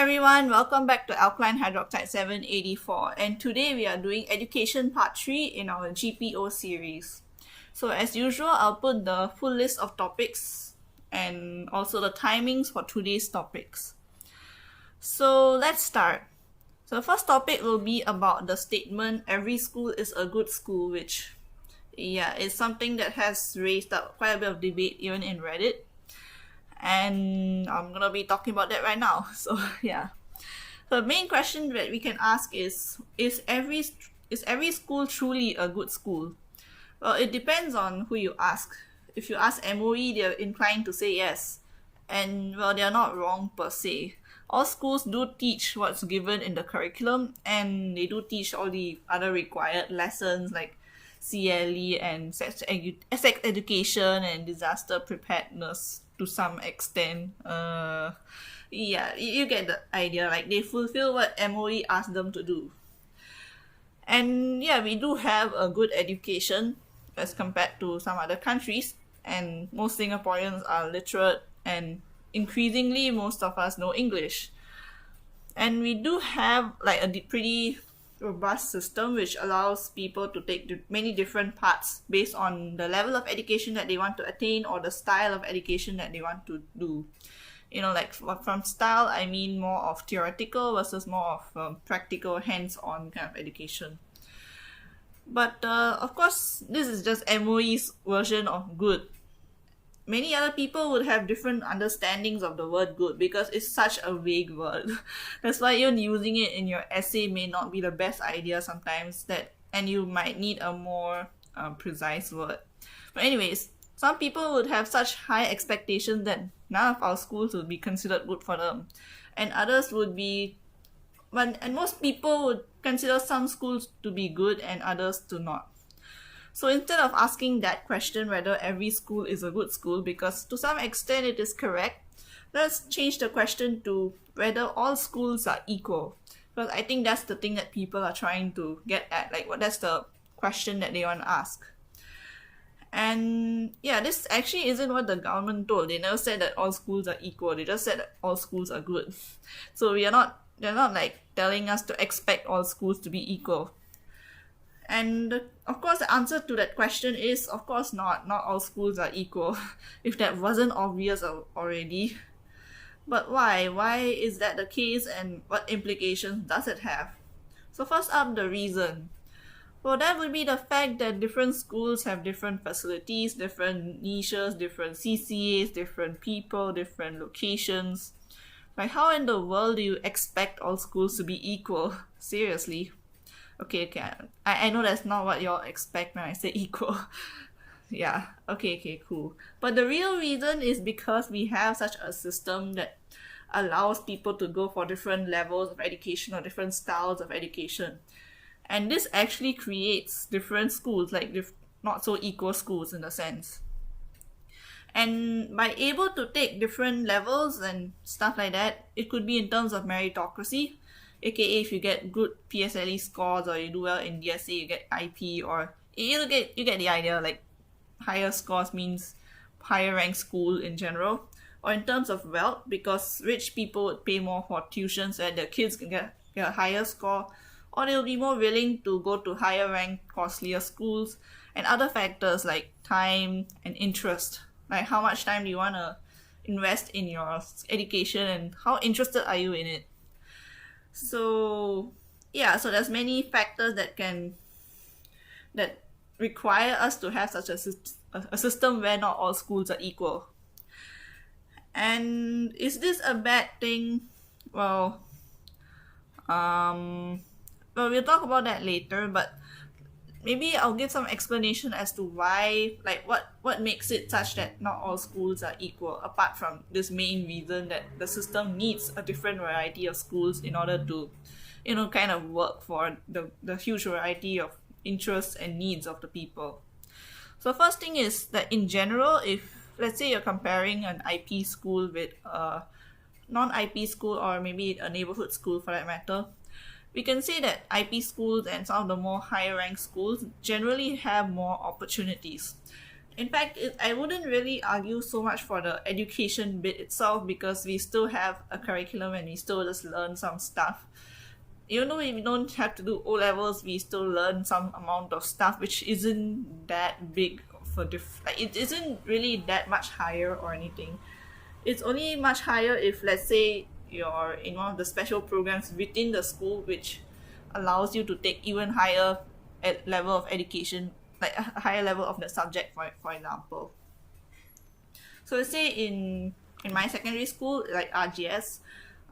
everyone, welcome back to Alkaline Hydroxide 784, and today we are doing Education Part 3 in our GPO series. So as usual, I'll put the full list of topics and also the timings for today's topics. So let's start. So the first topic will be about the statement, every school is a good school, which is something that has raised up quite a bit of debate even in Reddit. And I'm gonna be talking about that right now. So the main question that we can ask is every school truly a good school? Well, it depends on who you ask. If you ask MOE, they're inclined to say yes, and well, they're not wrong per se. All schools do teach what's given in the curriculum, and they do teach all the other required lessons like CLE and sex education and disaster preparedness to some extent. You get the idea. Like, they fulfill what MOE asked them to do. And yeah, we do have a good education as compared to some other countries, and most Singaporeans are literate, and increasingly most of us know English. And we do have like a pretty robust system which allows people to take many different paths based on the level of education that they want to attain or the style of education that they want to do. Like from style, I mean more of theoretical versus more of practical, hands-on kind of education. But of course, this is just MOE's version of good. Many other people would have different understandings of the word good because it's such a vague word. That's why even using it in your essay may not be the best idea sometimes, and you might need a more precise word. But anyways, some people would have such high expectations that none of our schools would be considered good for them, and others would be, and most people would consider some schools to be good and others to not. So instead of asking that question whether every school is a good school, because to some extent it is correct, let's change the question to whether all schools are equal. Because I think that's the thing that people are trying to get at. That's the question that they want to ask. And this actually isn't what the government told. They never said that all schools are equal. They just said that all schools are good. So they're not like telling us to expect all schools to be equal. And of course, the answer to that question is, of course not. Not all schools are equal, if that wasn't obvious already. But why? Why is that the case, and what implications does it have? So first up, the reason. Well, that would be the fact that different schools have different facilities, different niches, different CCAs, different people, different locations. Like, how in the world do you expect all schools to be equal? Seriously. Okay. I know that's not what y'all expect when I say equal. Okay, cool. But the real reason is because we have such a system that allows people to go for different levels of education or different styles of education. And this actually creates different schools, like not so equal schools in a sense. And by able to take different levels and stuff like that, it could be in terms of meritocracy, aka if you get good PSLE scores or you do well in DSA, you get IP, or you get the idea. Like, higher scores means higher ranked school in general. Or in terms of wealth, because rich people would pay more for tuition so that their kids can get a higher score, or they'll be more willing to go to higher ranked, costlier schools, and other factors like time and interest. Like, how much time do you want to invest in your education and how interested are you in it? So there's many factors that require us to have such a system where not all schools are equal. And is this a bad thing? Well, we'll talk about that later, but maybe I'll give some explanation as to why, like what makes it such that not all schools are equal, apart from this main reason that the system needs a different variety of schools in order to, kind of work for the huge variety of interests and needs of the people. So first thing is that in general, if let's say you're comparing an IP school with a non-IP school, or maybe a neighborhood school for that matter, we can say that IP schools and some of the more higher ranked schools generally have more opportunities. In fact, I wouldn't really argue so much for the education bit itself because we still have a curriculum and we still just learn some stuff. Even though we don't have to do O levels, we still learn some amount of stuff which isn't that big for like it isn't really that much higher or anything. It's only much higher if, let's say, you're in one of the special programs within the school which allows you to take even higher level of education, like a higher level of the subject, for example. So let's say in my secondary school, like RGS,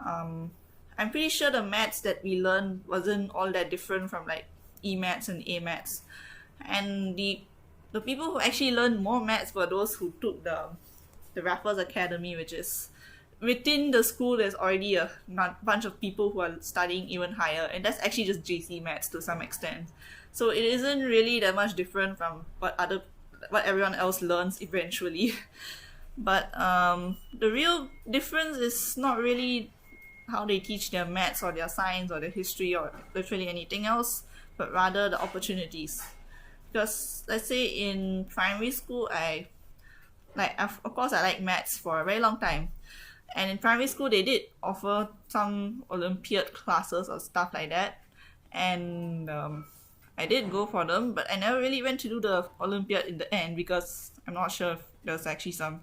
I'm pretty sure the maths that we learned wasn't all that different from like E-maths and A-maths. And the people who actually learned more maths were those who took the Raffles Academy, which is within the school. There's already a bunch of people who are studying even higher, and that's actually just JC maths to some extent. So it isn't really that much different from what everyone else learns eventually. But the real difference is not really how they teach their maths or their science or their history or literally anything else, but rather the opportunities. Because let's say in primary school, of course I like maths for a very long time, and in primary school they did offer some Olympiad classes or stuff like that, and I did go for them, but I never really went to do the Olympiad in the end because I'm not sure if there's actually some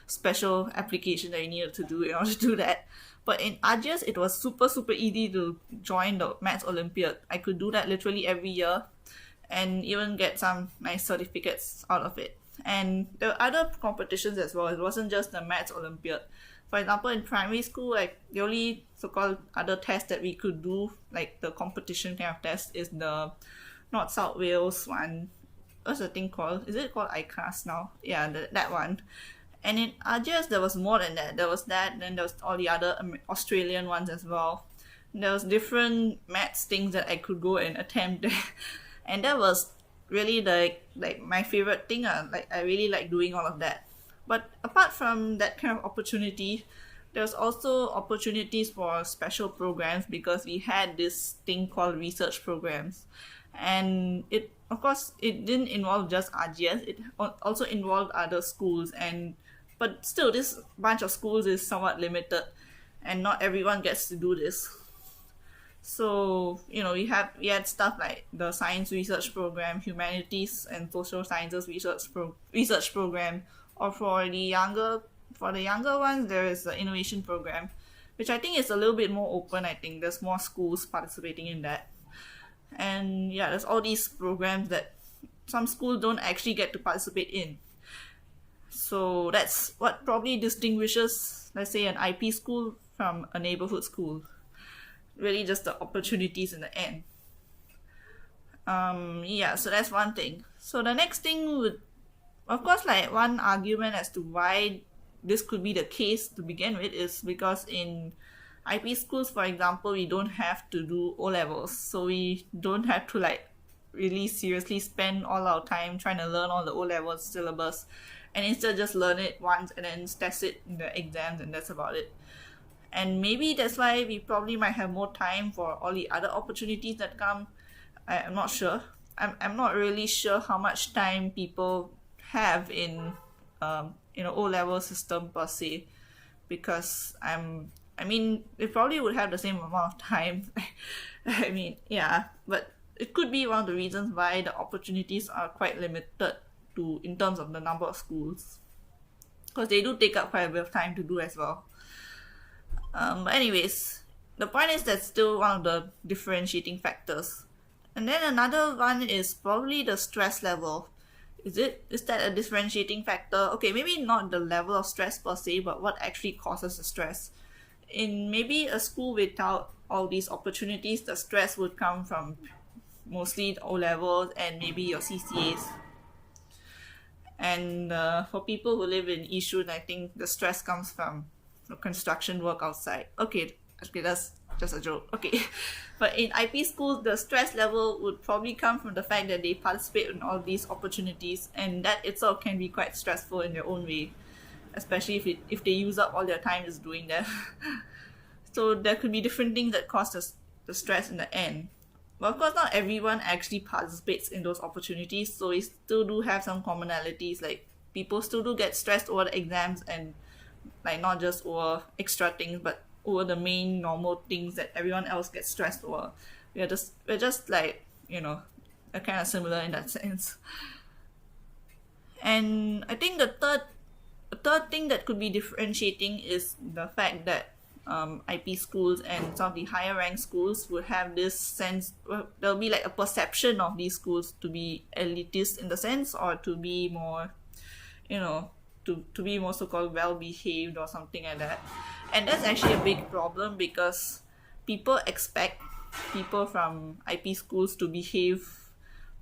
special application that you needed to do in order to do that. But in RGS, it was super, super easy to join the Maths Olympiad. I could do that literally every year and even get some nice certificates out of it. And there were other competitions as well. It wasn't just the Maths Olympiad. For example, in primary school, like the only so-called other test that we could do, like the competition kind of test, is the North South Wales one. What's the thing called? Is it called ICAS now? Yeah, that one. And in RGS, there was more than that. There was that, then there was all the other Australian ones as well. There was different maths things that I could go and attempt. And that was really like my favorite thing. Like I really like doing all of that. But apart from that kind of opportunity, there's also opportunities for special programs because we had this thing called research programs. And it, of course, it didn't involve just RGS. It also involved other schools, but still, this bunch of schools is somewhat limited, and not everyone gets to do this. So we had stuff like the science research program, humanities and social sciences research program, or for the younger ones, there is the innovation program, which I think is a little bit more open. I think there's more schools participating in that, and yeah, there's all these programs that some schools don't actually get to participate in. So that's what probably distinguishes, let's say, an IP school from a neighborhood school. Really just the opportunities in the end. So that's one thing. So the next thing would, of course, like one argument as to why this could be the case to begin with is because in IP schools, for example, we don't have to do O levels. So we don't have to like really seriously spend all our time trying to learn all the O levels syllabus, and instead just learn it once and then test it in the exams, and that's about it. And maybe that's why we probably might have more time for all the other opportunities that come. I'm not sure. I'm not really sure how much time people have in O-level system per se, because they probably would have the same amount of time. I mean, yeah, but it could be one of the reasons why the opportunities are quite limited in terms of the number of schools, because they do take up quite a bit of time to do as well. But anyways, the point is that's still one of the differentiating factors. And then another one is probably the stress level. Is that a differentiating factor? Okay, maybe not the level of stress per se, but what actually causes the stress. In maybe a school without all these opportunities, the stress would come from mostly O levels and maybe your CCAs. And for people who live in Yishun, I think the stress comes from construction work outside. Okay, that's just a joke. Okay, but in IP schools, the stress level would probably come from the fact that they participate in all these opportunities, and that itself can be quite stressful in their own way, especially if they use up all their time just doing that. So there could be different things that cause the stress in the end. But of course, not everyone actually participates in those opportunities, so we still do have some commonalities. Like people still do get stressed over the exams, and like not just over extra things, but over the main normal things that everyone else gets stressed over. We're just like, kind of similar in that sense. And I think the third thing that could be differentiating is the fact that IP schools and some of the higher ranked schools would have this sense. Well, there'll be like a perception of these schools to be elitist in the sense, or to be more, you know, to be more so-called well-behaved or something like that. And that's actually a big problem because people expect people from IP schools to behave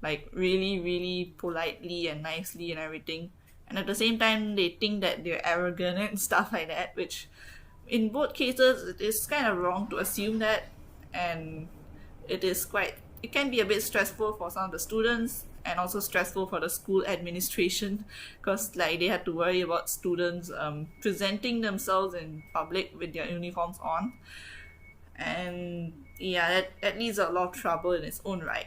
like really, really politely and nicely and everything. And at the same time, they think that they're arrogant and stuff like that, which in both cases, it is kind of wrong to assume that. And it can be a bit stressful for some of the students and also stressful for the school administration because like they had to worry about students presenting themselves in public with their uniforms on. And yeah, that leads a lot of trouble in its own right.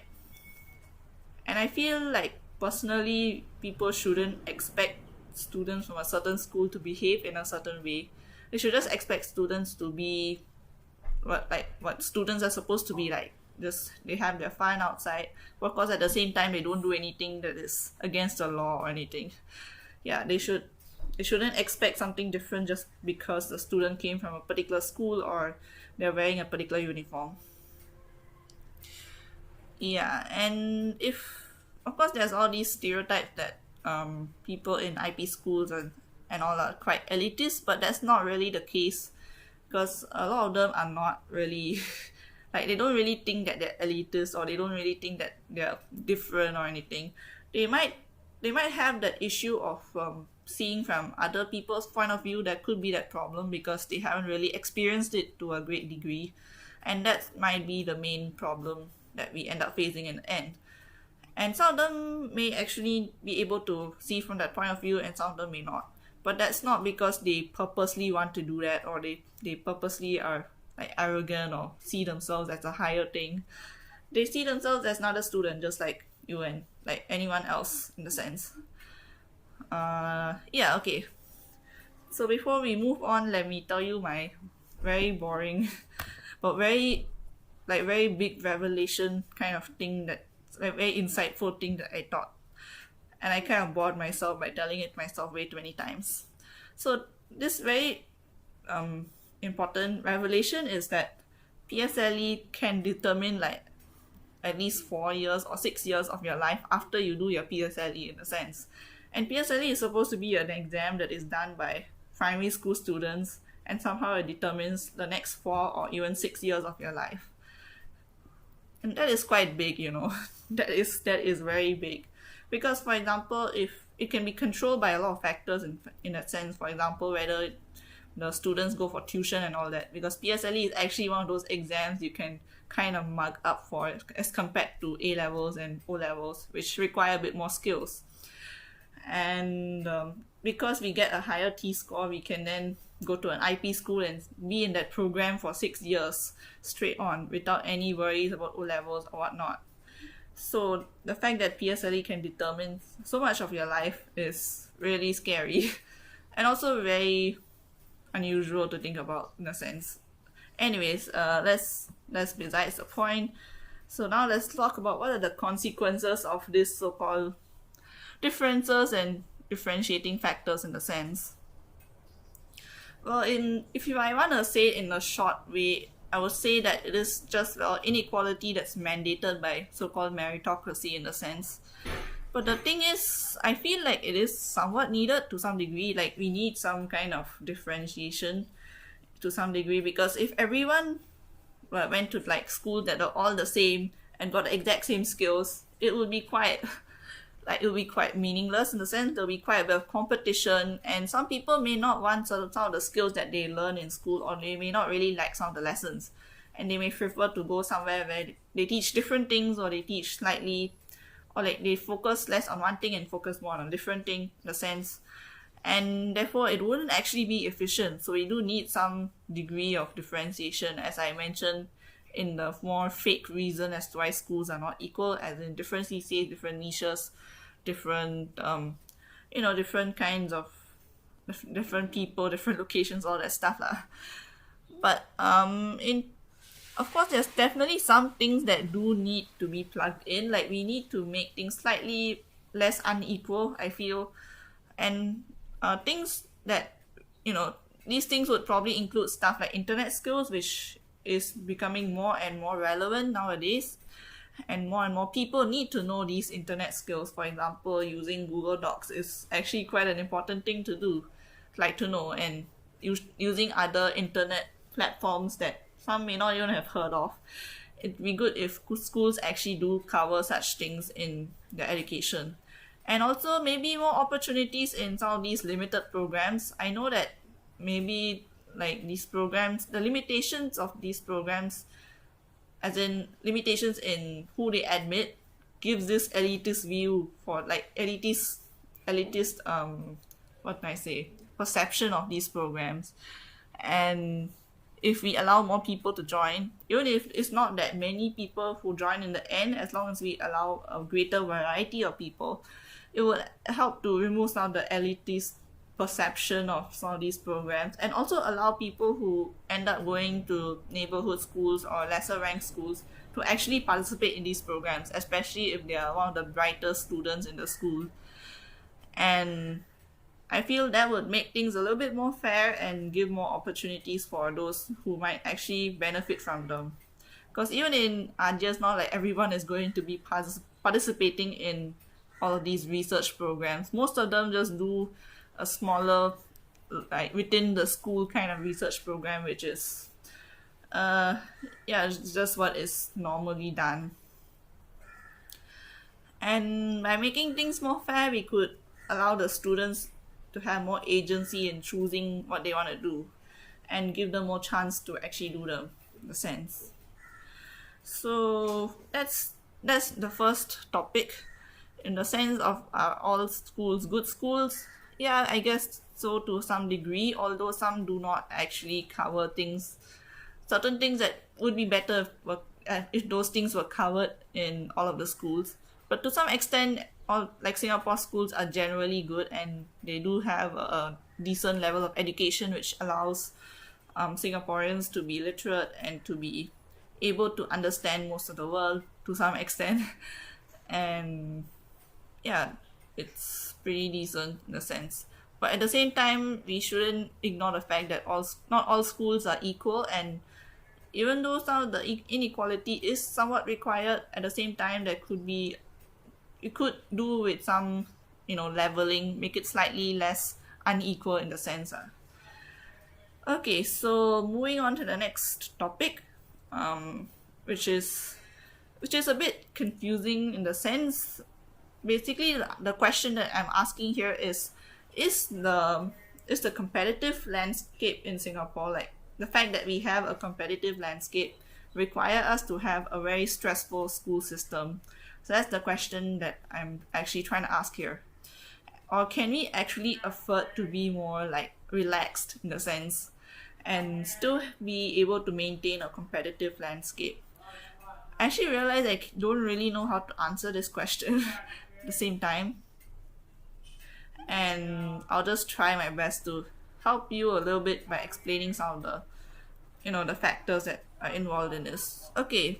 And I feel like personally, people shouldn't expect students from a certain school to behave in a certain way. They should just expect students to be what students are supposed to be like. Just they have their fun outside. But of course, at the same time, they don't do anything that is against the law or anything. Yeah, they shouldn't expect something different just because the student came from a particular school or they're wearing a particular uniform. Yeah, and if of course there's all these stereotypes that people in IP schools and all are quite elitist, but that's not really the case because a lot of them are not really like they don't really think that they're elitist or they don't really think that they're different or anything. They might they might have that issue of seeing from other people's point of view. That could be that problem because they haven't really experienced it to a great degree, and that might be the main problem that we end up facing in the end. And some of them may actually be able to see from that point of view, and some of them may not. But that's not because they purposely want to do that, or they purposely are like arrogant or see themselves as a higher thing. They see themselves as another student, just like you and like anyone else in the sense. Yeah, okay. So before we move on, let me tell you my very boring, but very big revelation kind of thing, that like very insightful thing that I thought, and I kind of bored myself by telling it myself way too many times. So this very important revelation is that PSLE can determine like at least 4 years or 6 years of your life after you do your PSLE in a sense. And PSLE is supposed to be an exam that is done by primary school students, and somehow it determines the next 4 or even 6 years of your life. And that is quite big, that is very big. Because for example, if it can be controlled by a lot of factors in that sense, for example, whether the students go for tuition and all that, because PSLE is actually one of those exams you can kind of mug up for as compared to A levels and O levels, which require a bit more skills. And because we get a higher T score, we can then go to an IP school and be in that program for 6 years straight on without any worries about O levels or whatnot. So the fact that PSLE can determine so much of your life is really scary and also very unusual to think about in a sense. Anyways, let's besides the point. So now let's talk about what are the consequences of this so-called differences and differentiating factors in the sense. Well, if I want to say it in a short way, I would say that it is just inequality that's mandated by so-called meritocracy in the sense. But the thing is, I feel like it is somewhat needed to some degree. Like we need some kind of differentiation to some degree, because if everyone went to like school that are all the same and got the exact same skills, it would be quite like it will be quite meaningless in the sense there'll be quite a bit of competition, and some people may not want some of the skills that they learn in school, or they may not really like some of the lessons, and they may prefer to go somewhere where they teach different things, or they teach slightly, or like they focus less on one thing and focus more on a different thing in a sense, and therefore it wouldn't actually be efficient. So we do need some degree of differentiation, as I mentioned in the more fake reason as to why schools are not equal, as in different CCAs, different niches, different different kinds of different people, different locations, all that stuff lah. But in of course, there's definitely some things that do need to be plugged in. Like we need to make things slightly less unequal, I feel, and things that these things would probably include stuff like internet skills, which is becoming more and more relevant nowadays, and more people need to know these internet skills. For example, using Google Docs is actually quite an important thing to do, like to know, and using other internet platforms that some may not even have heard of. It'd be good if schools actually do cover such things in their education. And also maybe more opportunities in some of these limited programs. I know that maybe like these programs, the limitations of these programs, as in limitations in who they admit, gives this elitist view for like elitist what can I say, perception of these programs. And if we allow more people to join, even if it's not that many people who join in the end, as long as we allow a greater variety of people, it would help to remove some of the elitist perception of some of these programs, and also allow people who end up going to neighborhood schools or lesser ranked schools to actually participate in these programs, especially if they are one of the brightest students in the school. And I feel that would make things a little bit more fair and give more opportunities for those who might actually benefit from them. Because even in AJAS, not like everyone is going to be participating in all of these research programs. Most of them just do a smaller, like within the school kind of research program, which is it's just what is normally done. And by making things more fair, we could allow the students to have more agency in choosing what they want to do, and give them more chance to actually do them, in a sense. So that's the first topic, in the sense of are all schools good schools? Yeah, I guess so to some degree, although some do not actually cover certain things that would be better if those things were covered in all of the schools. But to some extent, all like Singapore schools are generally good, and they do have a decent level of education, which allows Singaporeans to be literate and to be able to understand most of the world to some extent. And yeah, it's pretty decent in a sense. But at the same time, we shouldn't ignore the fact that not all schools are equal, and even though some of the inequality is somewhat required, at the same time you could do with some leveling, make it slightly less unequal in the sense. Okay, so moving on to the next topic, which is a bit confusing in the sense. Basically, the question that I'm asking here is the competitive landscape in Singapore, like the fact that we have a competitive landscape, require us to have a very stressful school system? So that's the question that I'm actually trying to ask here. Or can we actually afford to be more like relaxed in the sense, and still be able to maintain a competitive landscape? I actually realize I don't really know how to answer this question at the same time. And I'll just try my best to help you a little bit by explaining some of the the factors that are involved in this. Okay,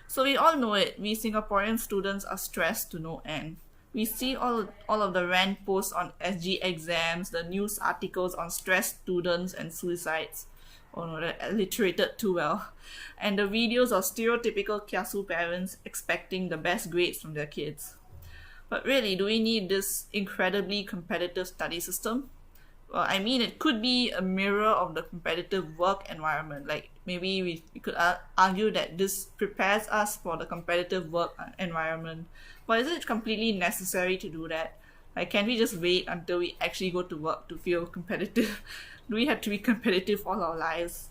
so we all know it. We Singaporean students are stressed to no end. We see all of the rant posts on SG exams, the news articles on stressed students and suicides. Oh no, that alliterated too well. And the videos of stereotypical kiasu parents expecting the best grades from their kids. But really, do we need this incredibly competitive study system? Well, I mean, it could be a mirror of the competitive work environment. Like maybe we could argue that this prepares us for the competitive work environment. But is it completely necessary to do that? Like, can we just wait until we actually go to work to feel competitive? Do we have to be competitive all our lives?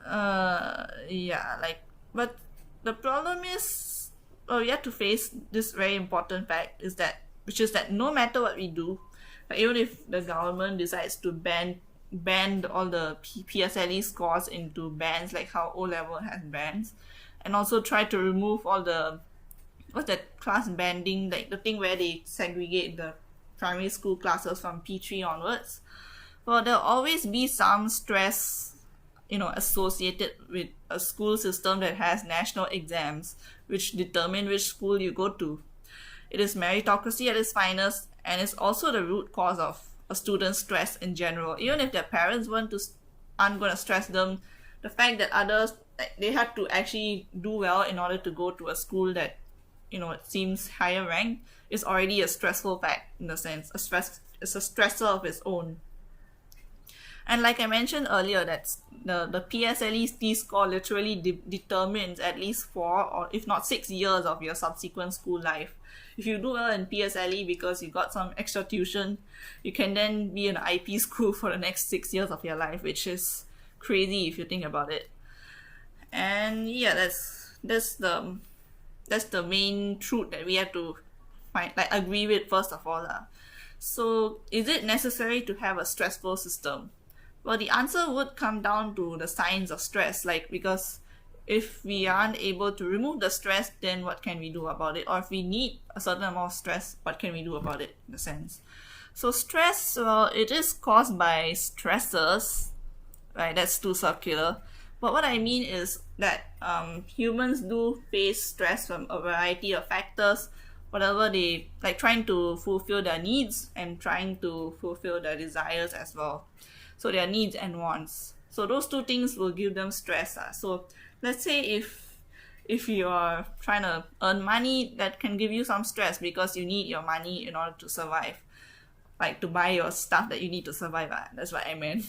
Yeah, but the problem is, we have to face this very important fact, which is that no matter what we do, even if the government decides to ban band all the PSLE scores into bands, like how O level has bands, and also try to remove all the what's that class banding, like the thing where they segregate the primary school classes from P3 onwards. Well, there'll always be some stress, associated with a school system that has national exams, which determine which school you go to. It is meritocracy at its finest, and it's also the root cause of a student's stress in general. Even if their parents aren't going to stress them, the fact that others, they had to actually do well in order to go to a school that, it seems higher rank, is already a stressful fact in a sense. It's a stressor of its own. And like I mentioned earlier, that's the PSLE score literally determines at least 4 or if not 6 years of your subsequent school life. If you do well in PSLE because you got some extra tuition, you can then be in an IP school for the next 6 years of your life, which is crazy if you think about it. And yeah, that's the main truth that we have to agree with first of all. So is it necessary to have a stressful system? Well, the answer would come down to the signs of stress, because if we aren't able to remove the stress, then what can we do about it? Or if we need a certain amount of stress, what can we do about it, in a sense? So stress, well, it is caused by stressors, right? That's too circular. But what I mean is that humans do face stress from a variety of factors, whatever they, trying to fulfill their needs and trying to fulfill their desires as well. So their needs and wants. So those two things will give them stress. So let's say if you're trying to earn money, that can give you some stress because you need your money in order to survive, to buy your stuff that you need to survive. That's what I meant.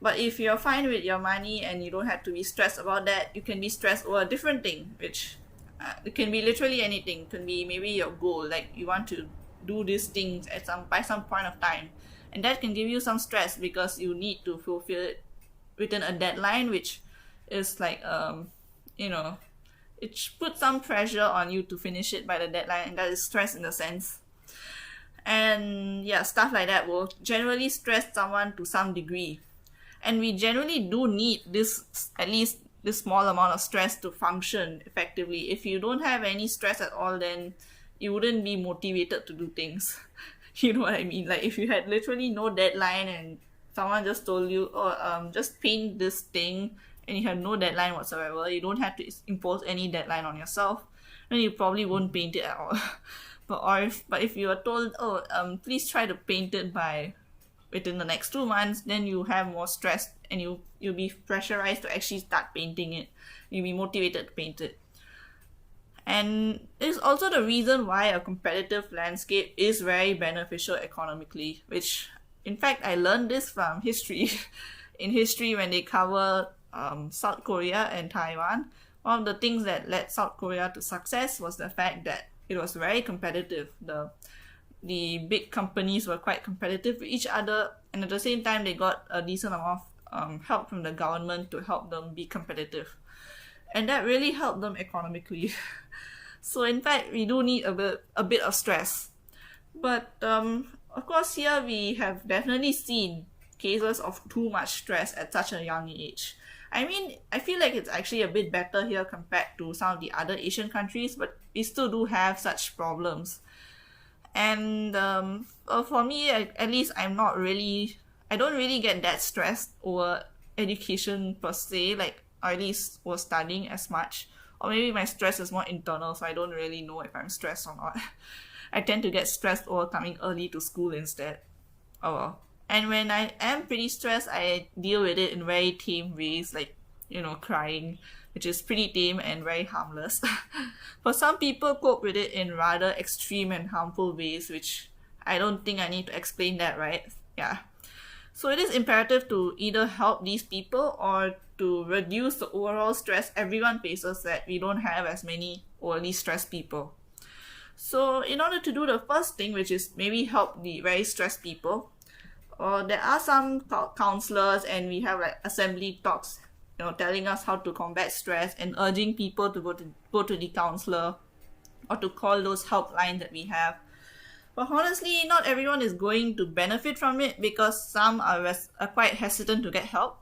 But if you're fine with your money and you don't have to be stressed about that, you can be stressed over a different thing, which it can be literally anything. It can be maybe your goal, you want to do these things by some point of time, and that can give you some stress because you need to fulfill it within a deadline, which is it puts some pressure on you to finish it by the deadline, and that is stress in a sense. And yeah, stuff like that will generally stress someone to some degree. And we generally do need at least this small amount of stress to function effectively. If you don't have any stress at all, then you wouldn't be motivated to do things. You know what I mean? If you had literally no deadline and someone just told you, just paint this thing, and you have no deadline whatsoever, you don't have to impose any deadline on yourself, then you probably won't paint it at all. But if you are told, please try to paint it within the next 2 months, then you have more stress and you'll be pressurized to actually start painting it. You'll be motivated to paint it. And it's also the reason why a competitive landscape is very beneficial economically, which in fact I learned this from history. In history, when they cover South Korea and Taiwan, one of the things that led South Korea to success was the fact that it was very competitive. The big companies were quite competitive with each other, and at the same time they got a decent amount of help from the government to help them be competitive, and that really helped them economically. So in fact, we do need a bit of stress. But of course, here we have definitely seen cases of too much stress at such a young age. I mean, I feel like it's actually a bit better here compared to some of the other Asian countries, but we still do have such problems. And for me, at least I don't really get that stressed over education per se, or at least was studying as much. Or maybe my stress is more internal, so I don't really know if I'm stressed or not. I tend to get stressed over coming early to school instead. Oh well. And when I am pretty stressed, I deal with it in very tame ways, crying, which is pretty tame and very harmless. For some people, cope with it in rather extreme and harmful ways, which I don't think I need to explain that, right? Yeah. So it is imperative to either help these people or to reduce the overall stress everyone faces, that we don't have as many overly stressed people. So in order to do the first thing, which is maybe help the very stressed people, there are some counselors, and we have assembly talks, telling us how to combat stress and urging people to go to the counselor or to call those helplines that we have. But honestly, not everyone is going to benefit from it because some are quite hesitant to get help.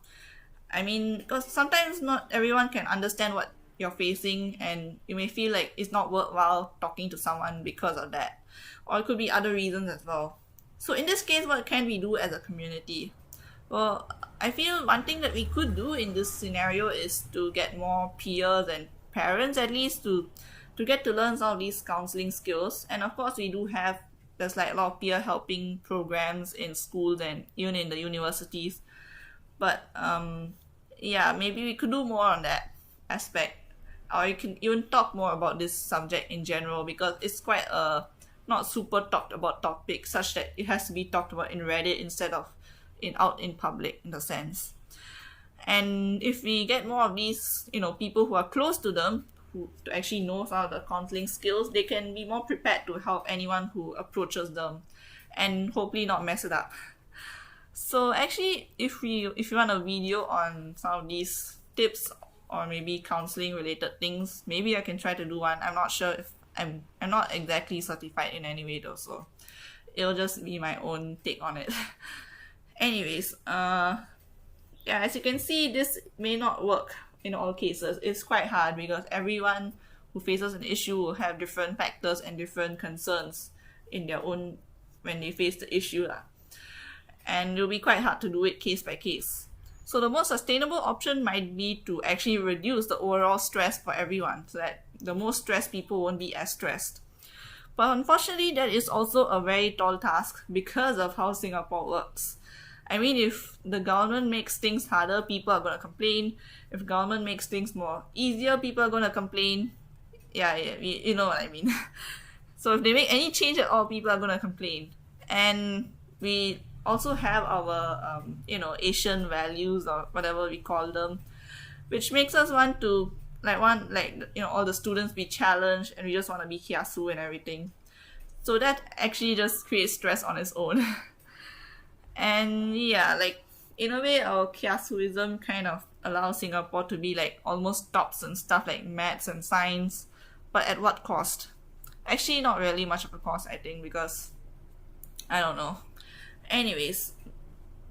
I mean, because sometimes not everyone can understand what you're facing, and you may feel like it's not worthwhile talking to someone because of that. Or it could be other reasons as well. So, in this case, what can we do as a community? Well, I feel one thing that we could do in this scenario is to get more peers and parents at least to get to learn some of these counseling skills. And of course, we do have there's like a lot of peer helping programs in schools and even in the universities. But yeah, maybe we could do more on that aspect, or you can even talk more about this subject in general because it's quite a not super talked about topic, such that it has to be talked about in Reddit instead of out in public in the sense. And if we get more of these, people who are close to them, who to actually know some of the counseling skills, they can be more prepared to help anyone who approaches them, and hopefully not mess it up. So actually, if you want a video on some of these tips or maybe counseling related things, maybe I can try to do one. I'm not sure if I'm not exactly certified in any way though, so it'll just be my own take on it. Anyways, yeah, as you can see, this may not work in all cases. It's quite hard because everyone who faces an issue will have different factors and different concerns in their own when they face the issue. And it'll be quite hard to do it case by case. So the most sustainable option might be to actually reduce the overall stress for everyone so that the most stressed people won't be as stressed. But unfortunately, that is also a very tall task because of how Singapore works. I mean, if the government makes things harder, people are going to complain. If government makes things more easier, people are going to complain. Yeah, you know what I mean. So if they make any change at all, people are going to complain. And we also have our, Asian values or whatever we call them, which makes us want to, all the students be challenged and we just want to be kiasu and everything. So that actually just creates stress on its own. And yeah, in a way, our kiasuism kind of allows Singapore to be almost tops and stuff like maths and science, but at what cost? Actually, not really much of a cost, I think, because I don't know. Anyways,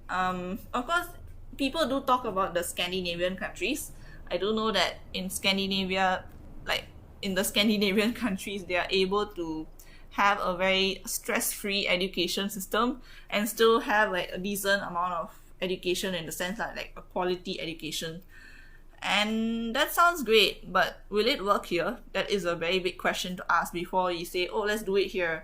of course, people do talk about the Scandinavian countries. I do know that in Scandinavia, in the Scandinavian countries, they are able to have a very stress-free education system and still have a decent amount of education in the sense like a quality education. And that sounds great, but will it work here? That is a very big question to ask before you say, oh, let's do it here.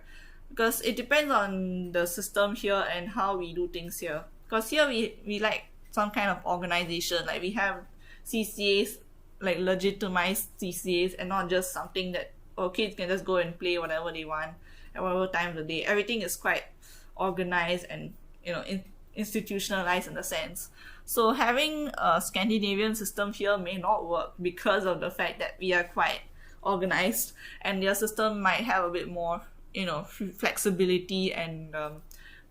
Because it depends on the system here and how we do things here. Because here we like some kind of organization, we have CCAs, legitimized CCAs, and not just something that kids can just go and play whatever they want at whatever time of the day. Everything is quite organized and institutionalized in a sense. So having a Scandinavian system here may not work because of the fact that we are quite organized, and their system might have a bit more flexibility and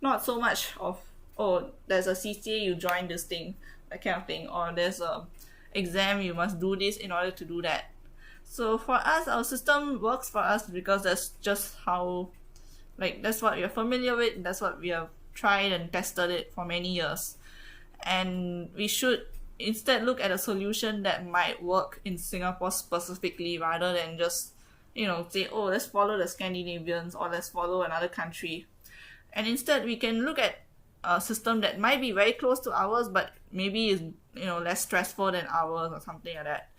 not so much of, oh, there's a CCA, you join this thing, that kind of thing, or there's a exam, you must do this in order to do that. So for us, our system works for us because that's just how, that's what we're familiar with, that's what we have tried and tested it for many years. And we should instead look at a solution that might work in Singapore specifically rather than just, say, oh, let's follow the Scandinavians or let's follow another country. And instead, we can look at a system that might be very close to ours, but maybe is, less stressful than ours or something like that,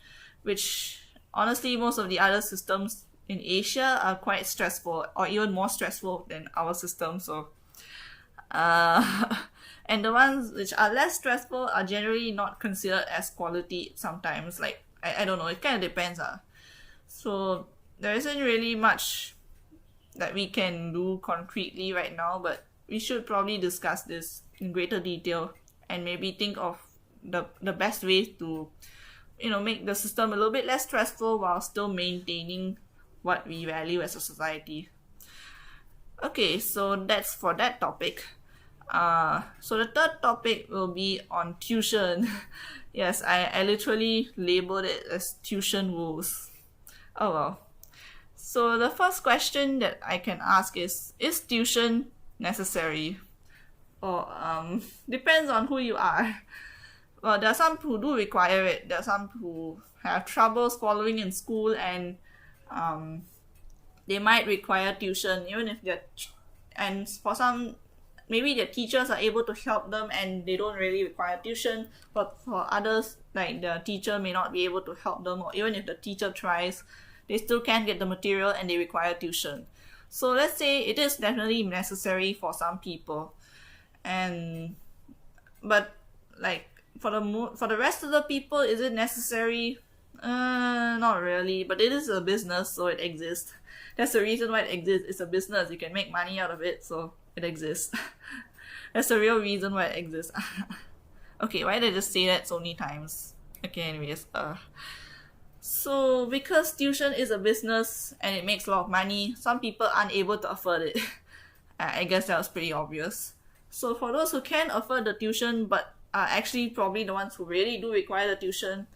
which honestly, most of the other systems in Asia are quite stressful or even more stressful than our system. So, and the ones which are less stressful are generally not considered as quality sometimes. I don't know, it kind of depends. So, there isn't really much that we can do concretely right now, but we should probably discuss this in greater detail and maybe think of the best ways to make the system a little bit less stressful while still maintaining what we value as a society. Okay, so that's for that topic. So the third topic will be on tuition. Yes, I literally labeled it as tuition woes. Oh well. So the first question that I can ask is tuition necessary? Or depends on who you are. Well, there are some who do require it. There are some who have troubles following in school, and um, they might require tuition, even if they're, and for some, maybe their teachers are able to help them and they don't really require tuition. But for others, like the teacher may not be able to help them, or even if the teacher tries, they still can't get the material and they require tuition. So let's say it is definitely necessary for some people, and but like for the rest of the people, is it necessary? Not really, but it is a business, so it exists. That's the reason why it exists. It's a business. You can make money out of it, so it exists. That's the real reason why it exists. Okay, why did I just say that so many times? Okay, anyways, so because tuition is a business and it makes a lot of money, some people aren't able to afford it. I guess that was pretty obvious. So for those who can afford the tuition but are actually probably the ones who really do require the tuition,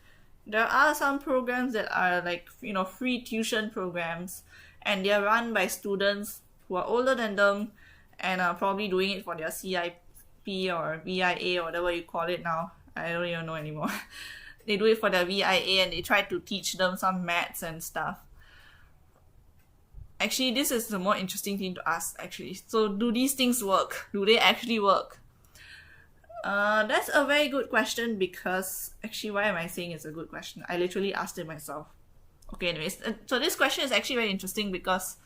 there are some programs that are like, free tuition programs, and they are run by students who are older than them and are probably doing it for their CIP or VIA or whatever you call it now. I don't even know anymore. They do it for their VIA and they try to teach them some maths and stuff. Actually, this is the more interesting thing to ask, actually. So do these things work? Do they actually work? That's a very good question, because actually, why am I saying it's a good question? I literally asked it myself. Okay, anyways, so this question is actually very interesting because,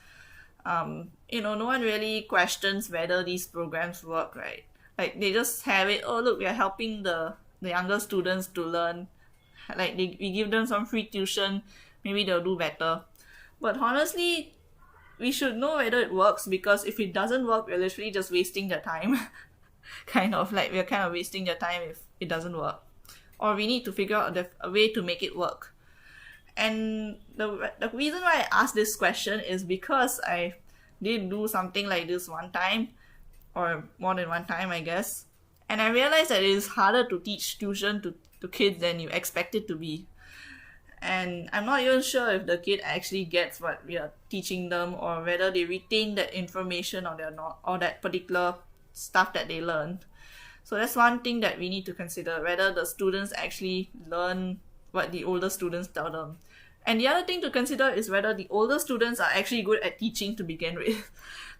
no one really questions whether these programs work, right? Like, they just have it, oh, look, we are helping the younger students to learn. Like, we give them some free tuition, maybe they'll do better. But honestly, we should know whether it works, because if it doesn't work, we're literally just wasting their time. We're kind of wasting their time if it doesn't work. Or we need to figure out a way to make it work. And the reason why I asked this question is because I did do something like this one time, or more than one time, I guess. And I realized that it is harder to teach tuition to kids than you expect it to be. And I'm not even sure if the kid actually gets what we are teaching them, or whether they retain that information or that particular stuff that they learned. So that's one thing that we need to consider, whether the students actually learn what the older students tell them. And the other thing to consider is whether the older students are actually good at teaching to begin with.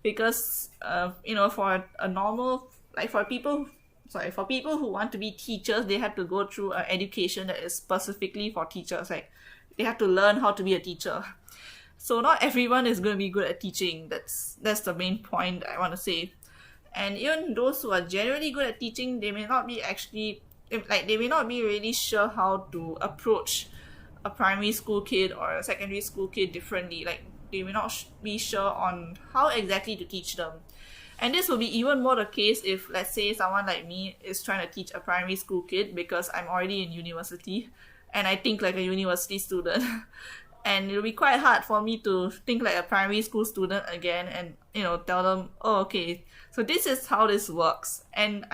Because for a normal, like for people who want to be teachers, they have to go through an education that is specifically for teachers. Like, they have to learn how to be a teacher. So not everyone is going to be good at teaching. That's the main point I want to say. And even those who are generally good at teaching, they may not be really sure how to approach a primary school kid or a secondary school kid differently. Like, they may not be sure on how exactly to teach them. And this will be even more the case if, let's say, someone like me is trying to teach a primary school kid, because I'm already in university and I think like a university student. And it'll be quite hard for me to think like a primary school student again and, tell them, oh, okay, so this is how this works. And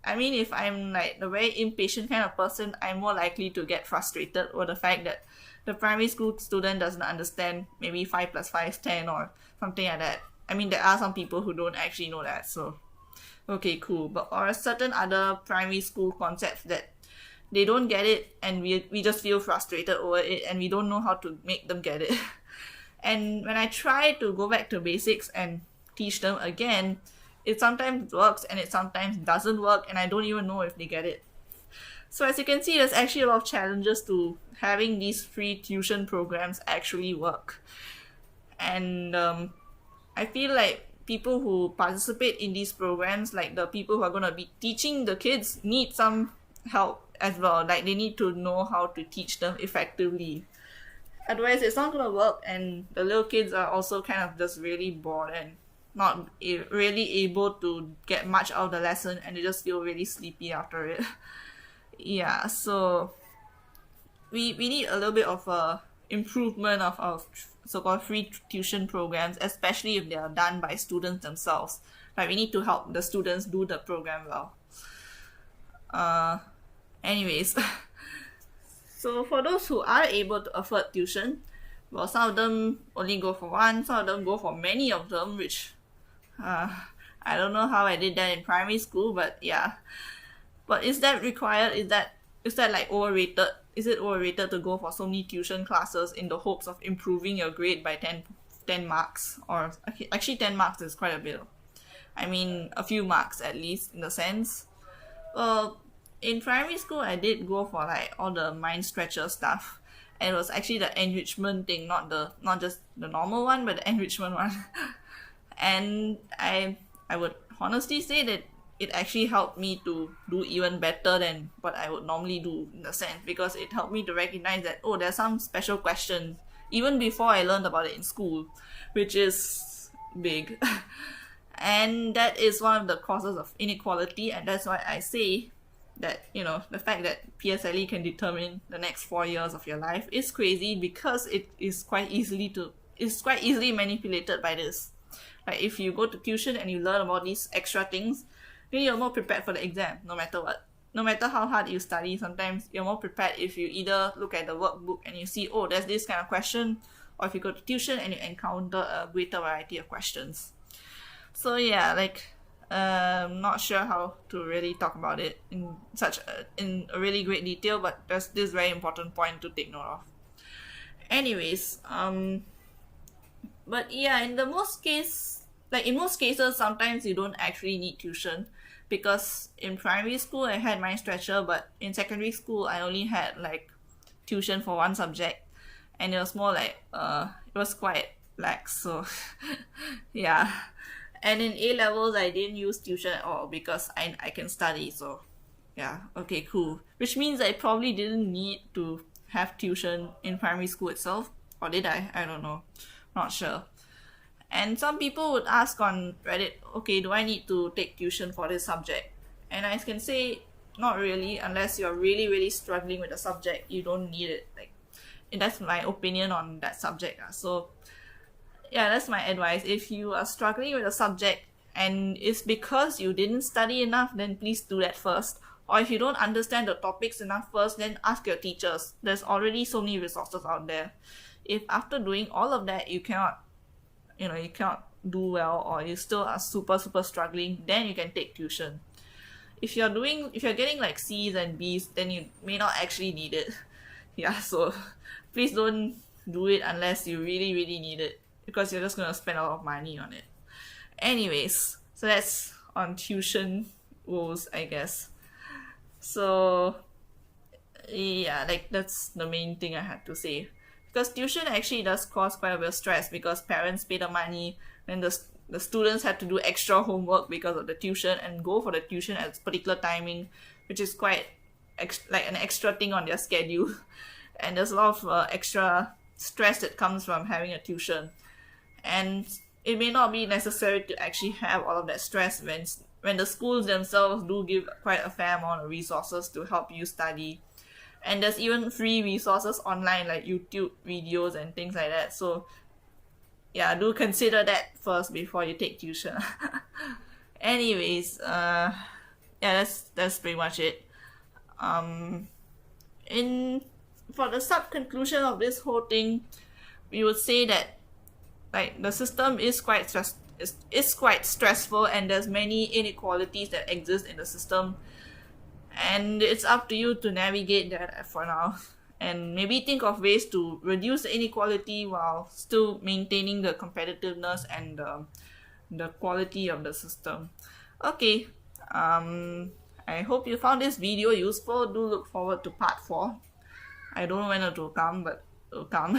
if I'm like the very impatient kind of person, I'm more likely to get frustrated over the fact that the primary school student doesn't understand maybe 5 plus 5 is 10 or something like that. There are some people who don't actually know that, so okay, cool. But or certain other primary school concepts that they don't get it, and we just feel frustrated over it, and we don't know how to make them get it. And when I try to go back to basics and teach them again, it sometimes works and it sometimes doesn't work, and I don't even know if they get it. So as you can see, there's actually a lot of challenges to having these free tuition programs actually work. And I feel like people who participate in these programs, like the people who are going to be teaching the kids, need some help as well. Like, they need to know how to teach them effectively. Otherwise, it's not going to work, and the little kids are also kind of just really bored and not really able to get much out of the lesson, and they just feel really sleepy after it. Yeah, so we need a little bit of a improvement of so-called free tuition programs, especially if they are done by students themselves. Like, we need to help the students do the program well. Anyways, so for those who are able to afford tuition, Well, some of them only go for one, some of them go for many of them, which uh, I don't know how I did that in primary school, but yeah. But is that required? Is that like overrated? Is it overrated to go for so many tuition classes in the hopes of improving your grade by 10 marks? Or actually 10 marks is quite a bit. I mean, a few marks at least in the sense. Well, in primary school, I did go for like all the mind stretcher stuff, and it was actually the enrichment thing, not just the normal one, but the enrichment one. And I would honestly say that it actually helped me to do even better than what I would normally do in a sense, because it helped me to recognize that, oh, there's some special questions even before I learned about it in school, which is big. And that is one of the causes of inequality, and that's why I say that, the fact that PSLE can determine the next 4 years of your life is crazy, because it's quite easily manipulated by this. Like, if you go to tuition and you learn about these extra things, then you're more prepared for the exam, no matter what. No matter how hard you study, sometimes you're more prepared if you either look at the workbook and you see, oh, there's this kind of question, or if you go to tuition and you encounter a greater variety of questions. So yeah, like, not sure how to really talk about it in a really great detail, but there's this very important point to take note of. Anyways, but yeah, in most cases, sometimes you don't actually need tuition, because in primary school I had mind stretcher, but in secondary school I only had like tuition for one subject, and it was more like it was quite lax. So yeah. And in A levels I didn't use tuition at all because I can study. So yeah, okay, cool. Which means I probably didn't need to have tuition in primary school itself, or did I? I don't know, not sure. And some people would ask on Reddit, okay, do I need to take tuition for this subject? And I can say, not really, unless you're really, really struggling with the subject, you don't need it. Like, and that's my opinion on that subject. So yeah, that's my advice. If you are struggling with a subject and it's because you didn't study enough, then please do that first. Or if you don't understand the topics enough first, then ask your teachers. There's already so many resources out there. If after doing all of that you cannot do well, or you still are super super struggling, then you can take tuition. If you're getting like C's and B's, then you may not actually need it. Yeah, so please don't do it unless you really really need it, because you're just gonna spend a lot of money on it. Anyways, so that's on tuition woes, I guess. So yeah, like, that's the main thing I had to say. Because tuition actually does cause quite a bit of stress, because parents pay the money, then the students have to do extra homework because of the tuition and go for the tuition at a particular timing, which is quite like an extra thing on their schedule. And there's a lot of extra stress that comes from having a tuition. And it may not be necessary to actually have all of that stress when the schools themselves do give quite a fair amount of resources to help you study. And there's even free resources online, like YouTube videos and things like that. So yeah, do consider that first before you take tuition. Anyways, yeah, that's pretty much it. In For the sub conclusion of this whole thing, we would say that, like, the system is quite stressful, and there's many inequalities that exist in the system, and it's up to you to navigate that for now, and maybe think of ways to reduce the inequality while still maintaining the competitiveness and the quality of the system. Okay, I hope you found this video useful. Do look forward to part 4. I don't know when it will come, but it will come.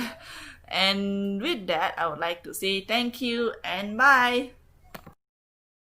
And with that, I would like to say thank you and bye.